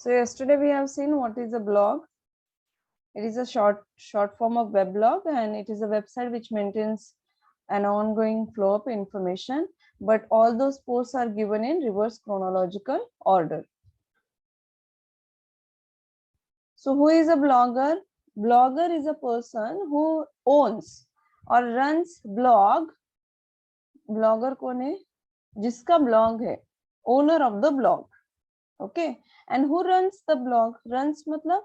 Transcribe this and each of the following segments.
So yesterday we have seen what is a blog. It is a short form of weblog, and it is a website which maintains an ongoing flow of information, but all those posts are given in reverse chronological order. So who is a blogger? Blogger is a person who owns or runs blog. Blogger कौन है? जिसका blog है, owner of the blog. Okay, and who runs the blog? Runs matlab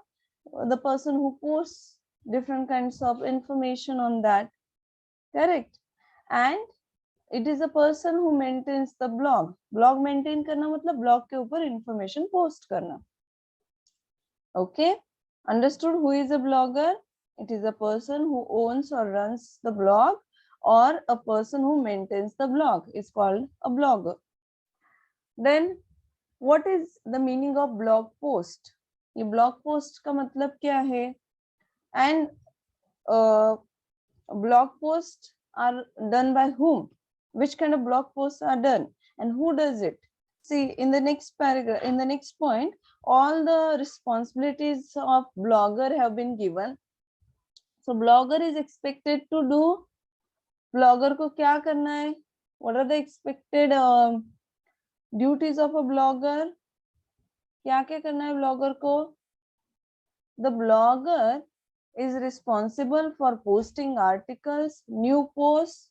the person who posts different kinds of information on that. Correct. And it is a person who maintains the blog. Blog maintain करना मतलब blog के ऊपर information post करना. Okay, understood? Who is a blogger? It is a person who owns or runs the blog, or a person who maintains the blog is called a blogger. Then what is the meaning of blog post? ये blog post का मतलब क्या है? And blog posts are done by whom? Which kind of blog posts are done, and who does it? See, in the next paragraph, in the next point, all the responsibilities of blogger have been given. So blogger is expected to do, blogger को क्या करना है? What are the expected duties of a blogger? क्या क्या करना है blogger को? The blogger is responsible for posting articles, new posts,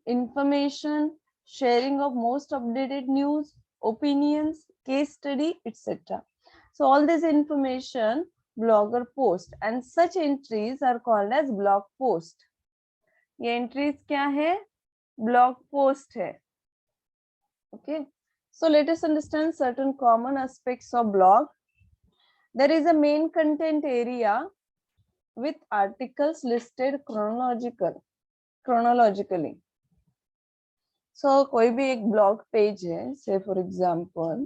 information, sharing of most updated news, opinions, case study, etc. So all this information blogger post, and such entries are called as blog post. ये entries क्या है? Blog post है. Okay, so let us understand certain common aspects of blog. There is a main content area with articles listed chronologically. So कोई भी एक blog page है, say for example,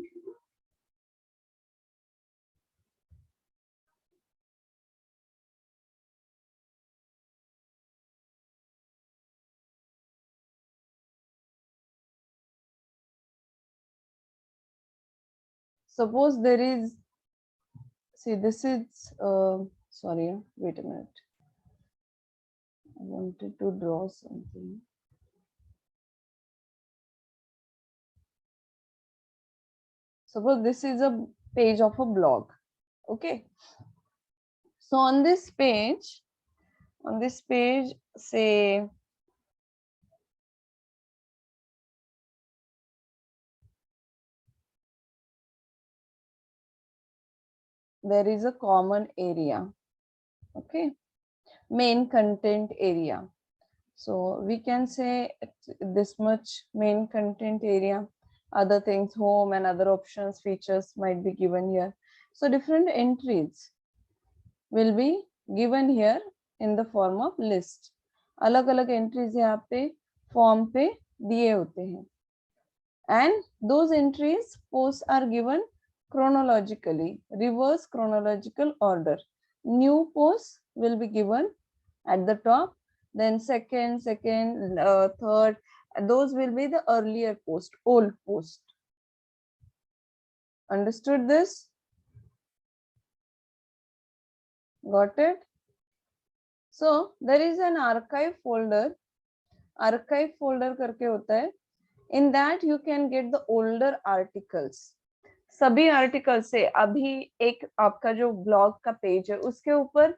suppose there is, see this is, sorry, wait a minute. I wanted to draw something. Suppose this is a page of a blog. Okay. So on this page, say, there is a common area. Okay. Main content area. So we can say this much main content area. Other things, home and other options, features might be given here. So different entries will be given here in the form of list. अलग अलग entries यहाँ पे form पे दिए होते हैं. And those entries posts are given chronologically, reverse chronological order. New posts will be given at the top, then second, third, those will be the earlier post, old post. Understood this? Got it? So there is an archive folder करके होता है. In that you can get the older articles. सभी articles से अभी एक आपका जो blog का पेज है उसके ऊपर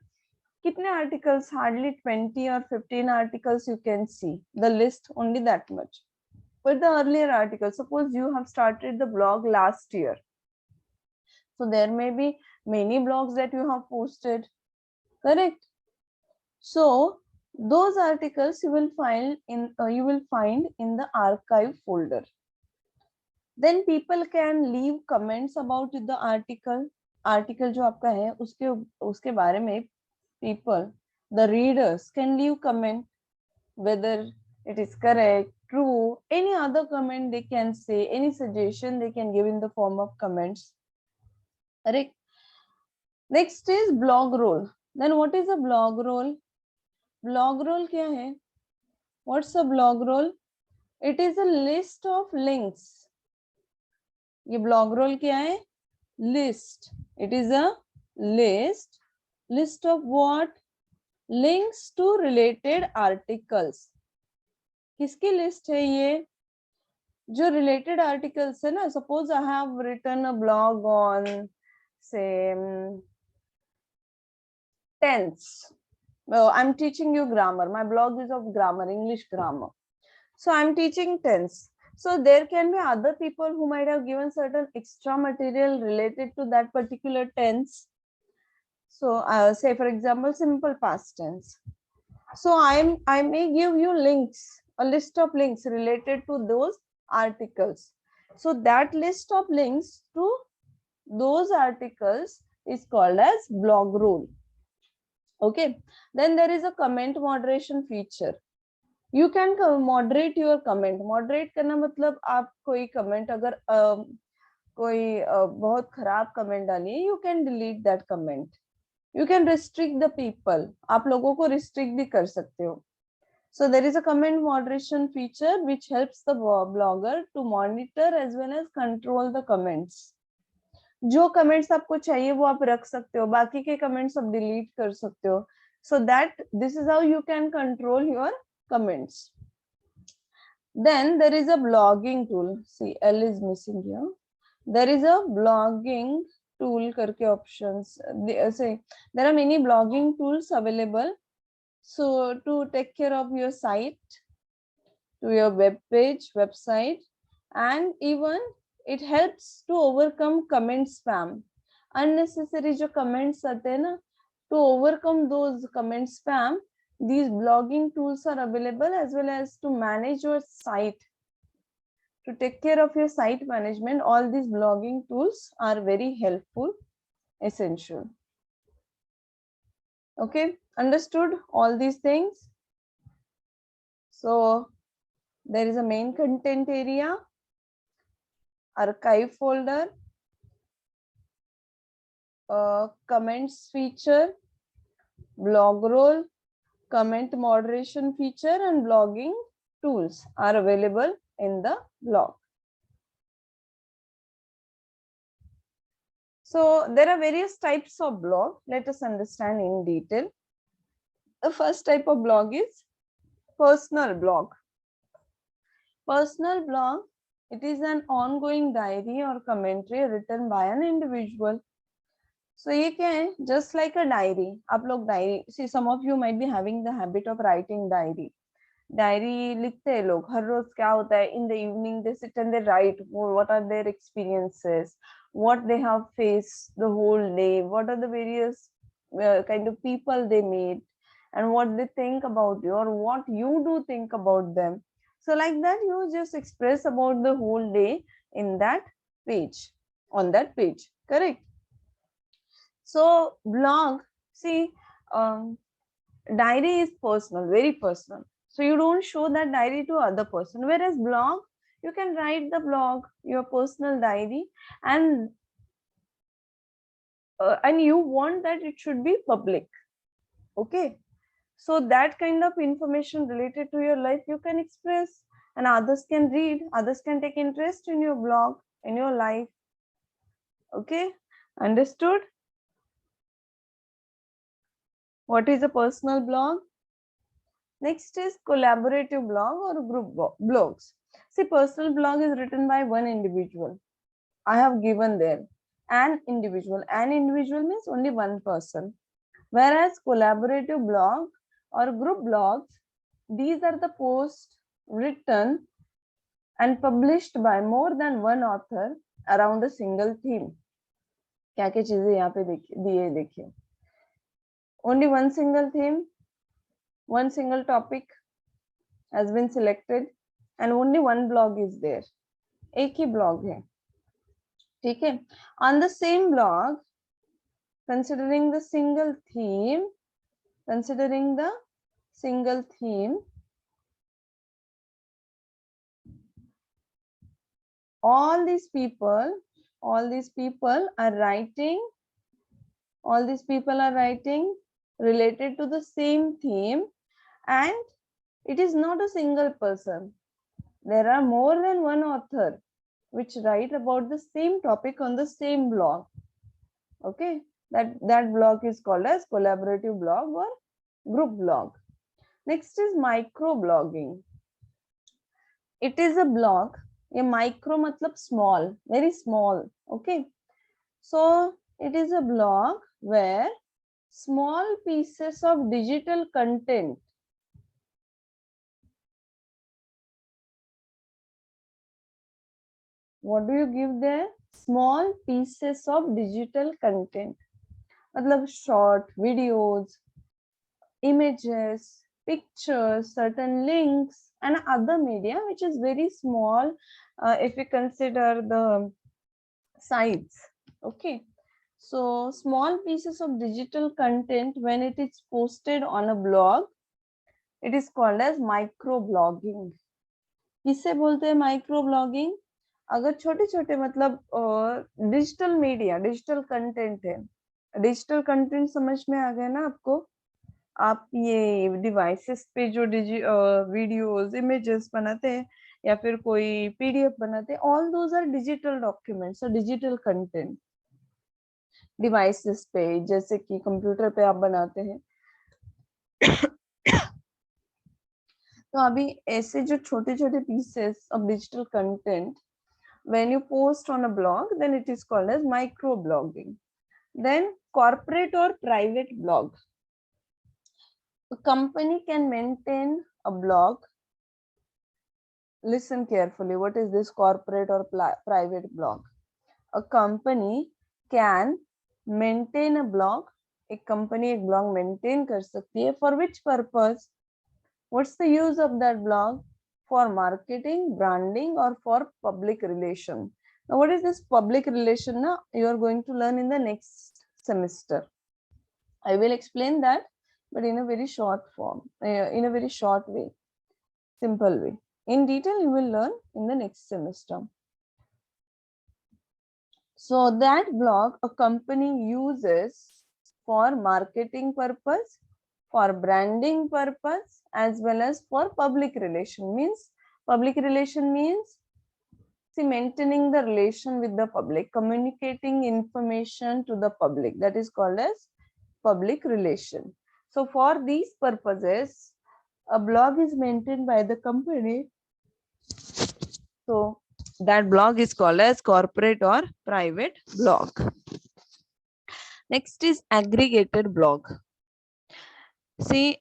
कितने articles? Hardly 20 or 15 articles you can see. The list only that much. But the earlier articles, suppose you have started the blog last year, so there may be many blogs that you have posted, correct? So those articles you will find in the archive folder. Then people can leave comments about the article जो आपका है उसके बारे में people, the readers can leave comment whether it is correct, true, any other comment they can say, any suggestion they can give in the form of comments. Correct. Next is blog roll. Then what is a blog roll? Blog roll क्या है? What's a blog roll? It is a list of links. ये blog roll क्या है? list. It is a list. List of what? Links to related articles. किसकी list है ये? जो related articles है ना. Suppose I have written a blog on, say, tense. I'm teaching you grammar. My blog is of grammar, English grammar. So I'm teaching tense. So there can be other people who might have given certain extra material related to that particular tense. So say for example, simple past tense. So I may give you links, a list of links related to those articles. So that list of links to those articles is called as blog rule. Okay. Then there is a comment moderation feature. You can moderate your comment. Moderate करना मतलब आप कोई comment अगर कोई बहुत खराब comment डाली है, you can delete that comment. You can restrict the people. आप लोगों को restrict भी कर सकते हो. So there is a comment moderation feature which helps the blogger to monitor as well as control the comments. जो comments आपको चाहिए वो आप रख सकते हो, बाकी के comments आप delete कर सकते हो. So that this is how you can control your comments. Then there is a blogging tool. See, L is missing here. There is a blogging tool karke options. Say there are many blogging tools available. So to take care of your site, to your web page, website, and even it helps to overcome comment spam. Unnecessary जो comments आते हैं ना, to overcome those comment spam, these blogging tools are available as well as to manage your site. To take care of your site management, all these blogging tools are very helpful, essential. Okay, understood all these things? So there is a main content area, archive folder, comments feature, blog role, comment moderation feature, and blogging tools are available in the blog. So there are various types of blog. Let us understand in detail. The first type of blog is personal blog. Personal blog, it is an ongoing diary or commentary written by an individual. So ये क्या है? Just like a diary. आप लोग diary. See, some of you might be having the habit of writing diary. Diary लिखते हैं लोग. हर रोज क्या होता है? In the evening they sit and they write what are their experiences, what they have faced the whole day, what are the various kind of people they meet, and what they think about you or what you do think about them. So like that, you just express about the whole day in that page, on that page, correct? So blog, see, diary is personal, very personal. So you don't show that diary to other person. Whereas blog, you can write the blog, your personal diary, and you want that it should be public. Okay. So that kind of information related to your life you can express, and others can read, others can take interest in your blog, in your life. Okay, understood? What is a personal blog? Next is collaborative blog or group blogs. See, personal blog is written by one individual. I have given there an individual. An individual means only one person. Whereas collaborative blog or group blogs, these are the posts written and published by more than one author around a single theme. क्या क्या चीजें यहाँ पे दिए देखिए. Only one single theme, one single topic has been selected, and only one blog is there. एक ही blog है. ठीक है? On the same blog, considering the single theme, all these people are writing related to the same theme, and it is not a single person. There are more than one author which write about the same topic on the same blog. Okay, that blog is called as collaborative blog or group blog. Next is micro blogging. It is a blog. A micro matlab small, very small. Okay, so it is a blog where small pieces of digital content, what do you give there? Small pieces of digital content, matlab short videos, images, pictures, certain links, and other media which is very small if we consider the size. Okay, so small pieces of digital content, when it is posted on a blog, it is called as micro blogging. किसे बोलते हैं micro blogging? अगर छोटे छोटे मतलब digital media, digital content है, digital content समझ में आ गया ना आपको? आप ये डिवाइसेस पे जो वीडियोस, इमेजेस बनाते हैं या फिर कोई पीडीएफ बनाते हैं, all those are digital documents और डिजिटल कंटेंट डिवाइसेस पे, जैसे कि कंप्यूटर पे आप बनाते हैं। तो अभी ऐसे जो छोटे छोटे pieces of digital content when you post on a blog, then it is called as micro blogging. Then corporate or private blog. A company can maintain a blog. Listen carefully, what is this corporate or private blog? A company can maintain a blog. एक company एक blog maintain कर सकती है. For which purpose? What's the use of that blog? For marketing, branding, or for public relation. Now, what is this public relation? Now, you are going to learn in the next semester. I will explain that, but in a very short form, in a very short way, simple way. In detail, you will learn in the next semester. So that blog a company uses for marketing purpose, for branding purpose, as well as for public relation. Means public relation means maintaining the relation with the public, communicating information to the public. That is called as public relation. So for these purposes, a blog is maintained by the company. So that blog is called as corporate or private blog. Next is aggregated blog. See,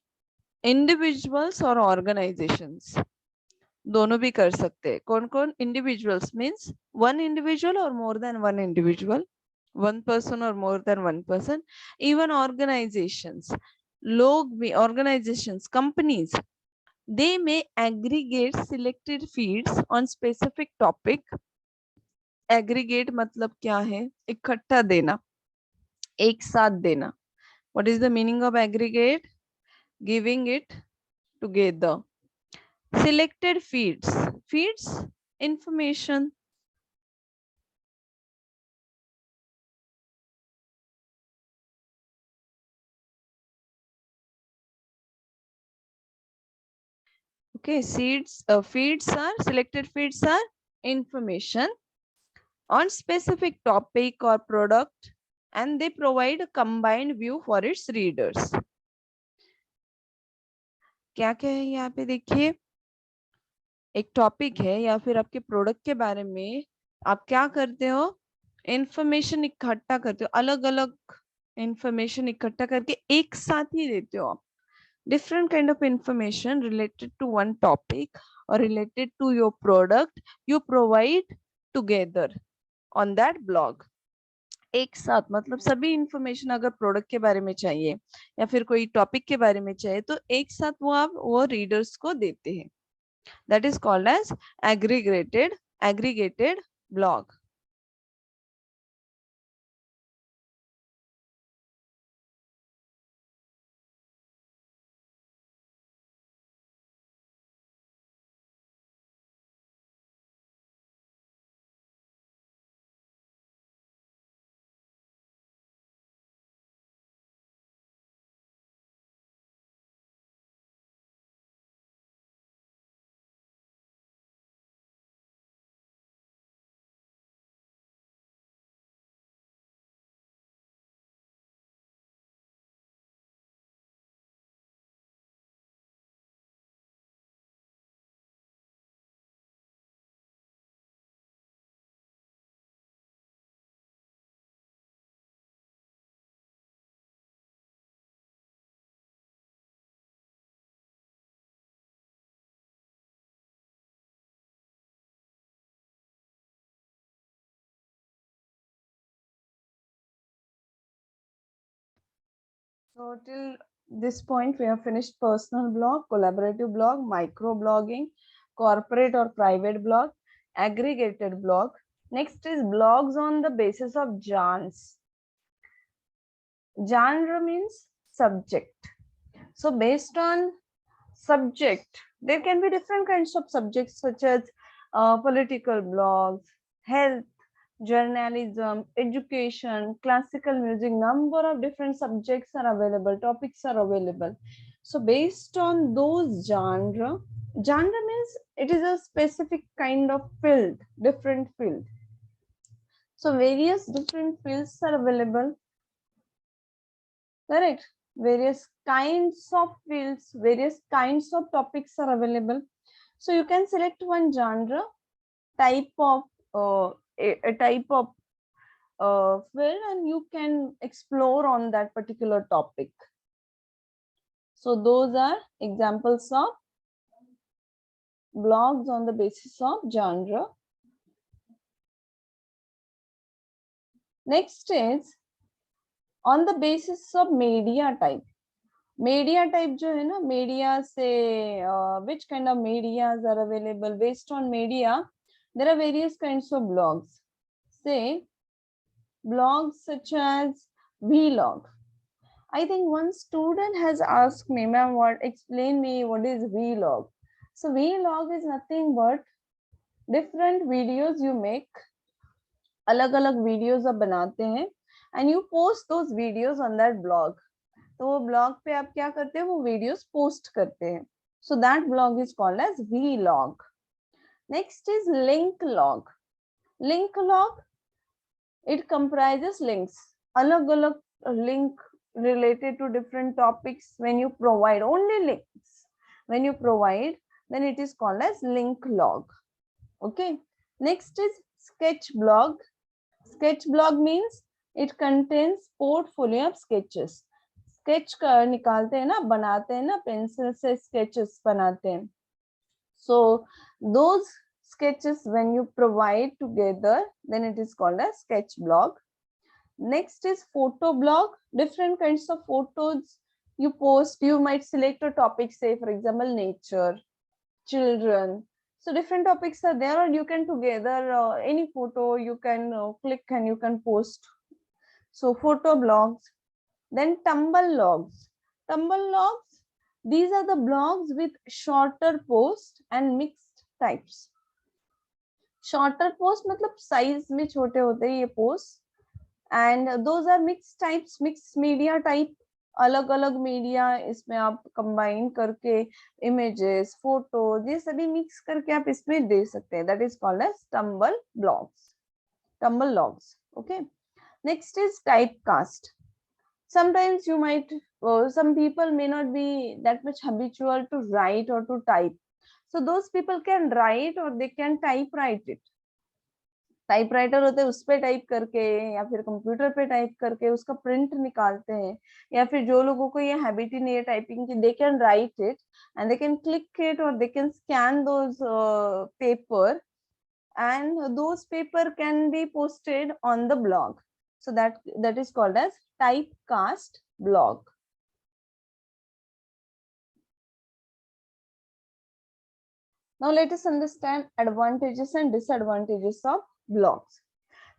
individuals or organizations दोनों भी कर सकते हैं. कौन कौन? Individuals means one individual or more than one individual, one person or more than one person. Even organizations, लोग भी, organizations, companies, they may aggregate selected feeds on specific topic. Aggregate मतलब क्या है? इकट्ठा देना, एक साथ देना. What is the meaning of aggregate? Giving it together. Selected feeds. Feeds, information. Okay, feeds are, selected feeds are information on specific topic or product, and they provide a combined view for its readers. क्या क्या है यहाँ पे देखिए, एक topic है या फिर आपके प्रोडक्ट के बारे में आप क्या करते हो? इंफॉर्मेशन इकट्ठा करते हो, अलग अलग इंफॉर्मेशन इकट्ठा करके एक साथ ही देते हो आप. Different kind of information related to one topic or related to your product you provide together on that blog. एक साथ मतलब सभी इंफॉर्मेशन अगर प्रोडक्ट के बारे में चाहिए या फिर कोई टॉपिक के बारे में चाहिए तो एक साथ वो आप वो रीडर्स को देते हैं. That is called as aggregated blog. So till this point, we have finished personal blog, collaborative blog, micro blogging, corporate or private blog, aggregated blog. Next is blogs on the basis of genres. Genre means subject. So based on subject, there can be different kinds of subjects such as political blogs, health, journalism, education, classical music. Number of different subjects are available, topics are available. So based on those genre means it is a specific kind of field, different field. So various different fields are available, correct? Various kinds of fields, various kinds of topics are available. So you can select one genre, type of a type of field, and you can explore on that particular topic. So those are examples of blogs on the basis of genre. Next is on the basis of media type. Media type जो है ना, media से which kind of medias are available. Based on media, there are various kinds of blogs. Say blogs such as vlog. I think one student has asked me, ma'am, explain me what is vlog. So vlog is nothing but different videos you make, अलग अलग videos आप बनाते हैं, and you post those videos on that blog. तो वो blog पे आप क्या करते हैं, वो videos post करते हैं. So that blog is called as vlog. Next is link log. Link log, it comprises links, अलग अलग link related to different topics. When you provide only links, when you provide, then it is called as link log. Okay. Next is sketch blog. Sketch blog means it contains portfolio of sketches. Sketch निकालते हैं ना, बनाते हैं ना, pencil से sketches बनाते हैं. So those sketches, when you provide together, then it is called as sketch blog. Next is photo blog. Different kinds of photos you post. You might select a topic, say for example nature, children. So different topics are there, or you can together any photo you can click and you can post. So photo blogs. Then tumble logs. Tumble logs, these are the blogs with shorter posts and mixed types. Shorter post मतलब size में छोटे होते हैं ये posts, and those are mixed types, mixed media type. अलग अलग media इसमें आप कंबाइन करके इमेजेस, फोटोज, ये सभी मिक्स करके आप इसमें दे सकते हैं. That is called as tumble blogs, tumble logs. Okay. Next is type cast. Sometimes you might, some people may not be that much habitual to write or to type. So those people can write or they can typewrite it. Typewriter होते हैं, उस पे type करके या फिर computer पे type करके उसका प्रिंट निकालते हैं. या फिर जो लोगों को ये हैबिट ही नहीं है टाइपिंग की, they can write it and they can click it और they can scan those paper and those paper can be posted on the blog. So that is called as typecast blog. Now let us understand advantages and disadvantages of blogs.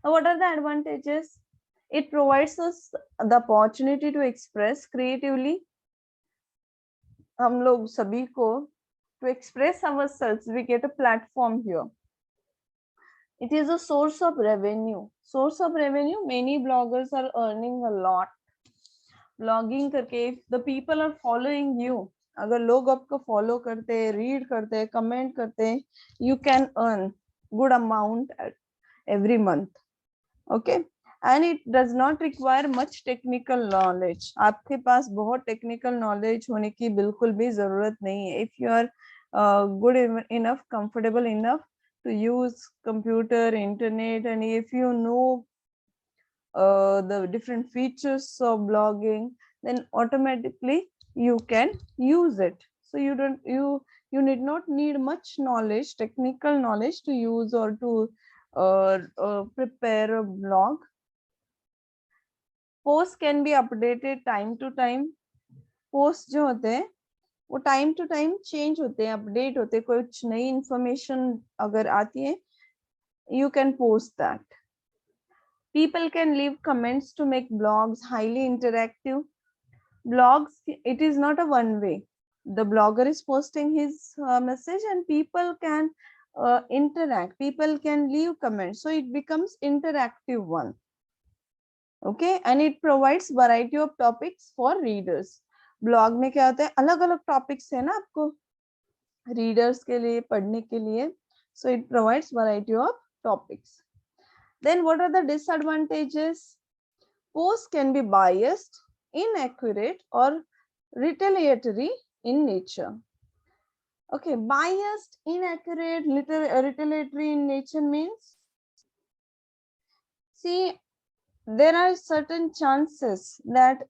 Now what are the advantages? It provides us the opportunity to express creatively. हम लोग सभी को to express ourselves, we get a platform here. It is a source of revenue. Source of revenue, many bloggers are earning a lot. Blogging करके, if the people are following you, अगर लोग आपको follow करते हैं, read करते हैं, comment करते हैं, you can earn good amount every month. Okay. And it does not require much technical knowledge. आपके पास बहुत technical knowledge होने की बिल्कुल भी जरूरत नहीं है. If you are good enough, comfortable enough to use computer, internet, and if you know the different features of blogging, then automatically you can use it. So you need not need much knowledge, technical knowledge to use or to prepare a blog. Post can be updated time to time. Post जो होते हैं वो time to time change होते हैं, update होते हैं. कुछ नई इंफॉर्मेशन अगर आती है, you can post that. People can leave comments to make blogs highly interactive. Blogs, it is not a one way. The blogger is posting his message and people can interact, people can leave comments, so it becomes interactive one. Okay, and it provides variety of topics for readers. blog में क्या होता है, अलग अलग topics है ना आपको readers के लिए पढ़ने के लिए, so it provides variety of topics. Then what are the disadvantages? Posts can be biased, inaccurate, or retaliatory in nature. Okay, biased, inaccurate, retaliatory in nature means, see, there are certain chances that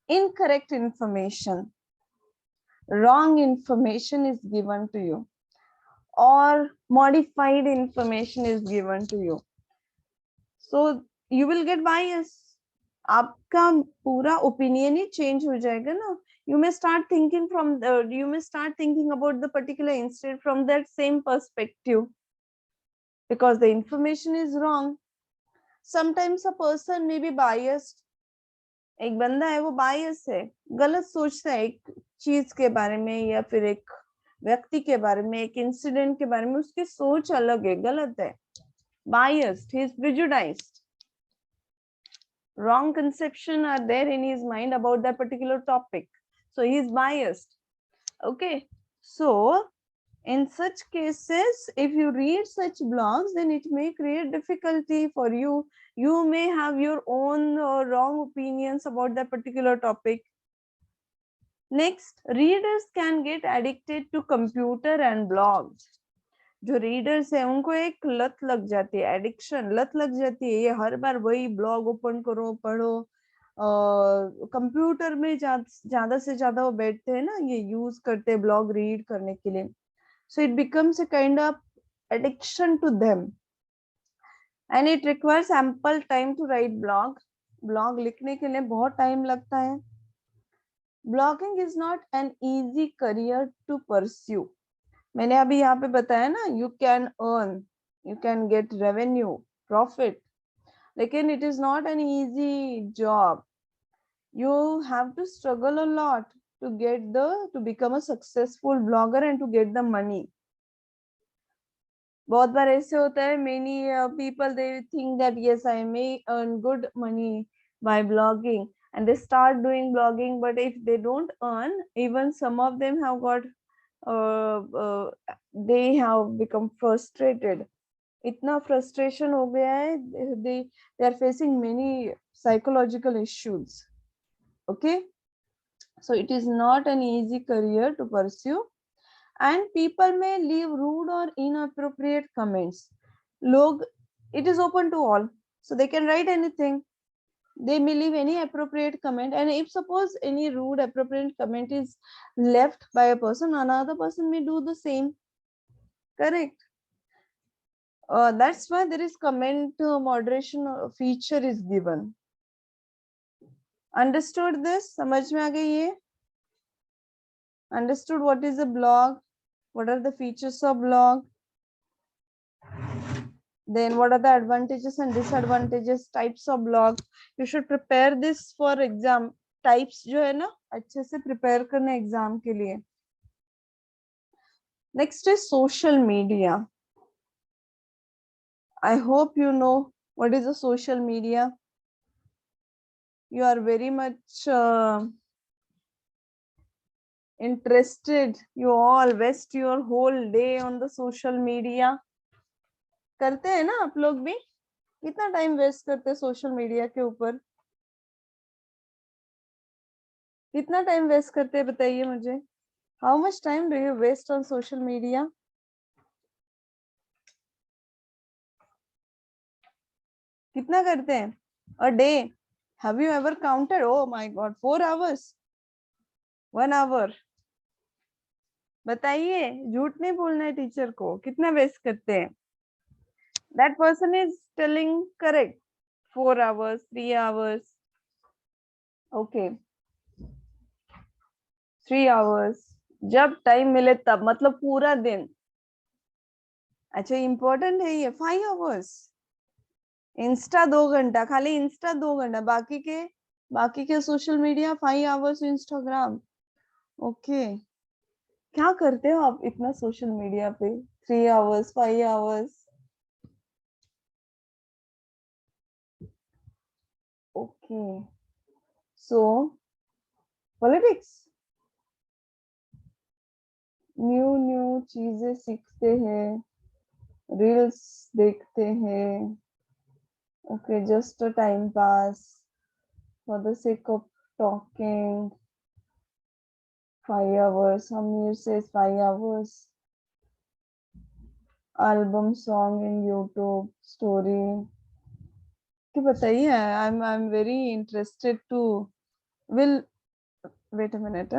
incorrect information, wrong information is given to you, or modified information is given to you. So you will get bias. आपका पूरा opinion ही change हो जाएगा ना. You may start thinking about the particular incident from that same perspective because the information is wrong. Sometimes a person may be biased. एक बंदा है वो bias है, गलत सोचता है एक चीज के बारे में या फिर एक व्यक्ति के बारे में, एक इंसिडेंट के बारे में, उसकी सोच अलग है, गलत है. Biased, he is prejudiced. Wrong conception are there in his mind about that particular topic, so he is biased. Okay, so in such cases, if you read such blogs, then it may create difficulty for you. You may have your own wrong opinions about that particular topic. Next, readers can get addicted to computer and blogs. जो readers है उनको एक लत लग जाती है, addiction, लत लग जाती है. ये हर बार वही ब्लॉग ओपन करो, पढ़ो. कंप्यूटर में ज्यादा से ज्यादा वो बैठते हैं ना, ये यूज करते हैं ब्लॉग रीड करने के लिए. So it becomes a kind of addiction to them and it requires ample time to write blog. Blog लिखने के लिए बहुत टाइम लगता है. Blogging is not an easy career to pursue. मैंने अभी यहाँ पे बताया ना, you can earn, you can get revenue, profit, लेकिन it is not an easy job. You have to struggle a lot to become a successful blogger and to get the money. बहुत बार ऐसे होता है, many people they think that yes I may earn good money by blogging and they start doing blogging, but if they don't earn, even some of them have got they have become frustrated. इतना frustration हो गया है, they are facing many psychological issues. Okay, so it is not an easy career to pursue, and people may leave rude or inappropriate comments. Log, it is open to all, so they can write anything. They may leave any appropriate comment, and if suppose any rude appropriate comment is left by a person, another person may do the same. Correct. That's why there is comment moderation feature is given. Understood this? समझ में आ गई ये? Understood what is a blog? What are the features of blog? Then what are the advantages and disadvantages, types of blog? You should prepare this for exam. Types जो है ना, अच्छे से prepare करने exam के लिए. Next is social media. I hope you know what is a social media. You are very much interested. You all waste your whole day on the social media. करते हैं ना आप लोग भी? कितना टाइम वेस्ट करते हैं सोशल मीडिया के ऊपर? कितना टाइम वेस्ट करते हैं बताइए मुझे. How much time do you waste on social media? कितना करते हैं a day? Have you ever counted? Oh my god, 4 hours, 1 hour. बताइए, झूठ नहीं बोलना है टीचर को. कितना वेस्ट करते हैं? That person is telling correct. 4 hours, 3 hours. Okay 3 hours, जब टाइम मिले तब, मतलब पूरा दिन। अच्छा इम्पोर्टेंट है ये 5 आवर्स। इंस्टा 2 घंटा, खाली इंस्टा 2 घंटा, बाकी के social media 5 hours Instagram. Okay, क्या करते हो आप इतना सोशल मीडिया पे? 3 आवर्स 5 आवर्स। ओके, सो पॉलिटिक्स, न्यू न्यू चीजें सीखते हैं, रील्स देखते हैं। Okay, just a time pass for the sake of talking. 5 hours, Amir says 5 hours. Album song in YouTube story. कि बताइए, I'm very interested to will wait a minute.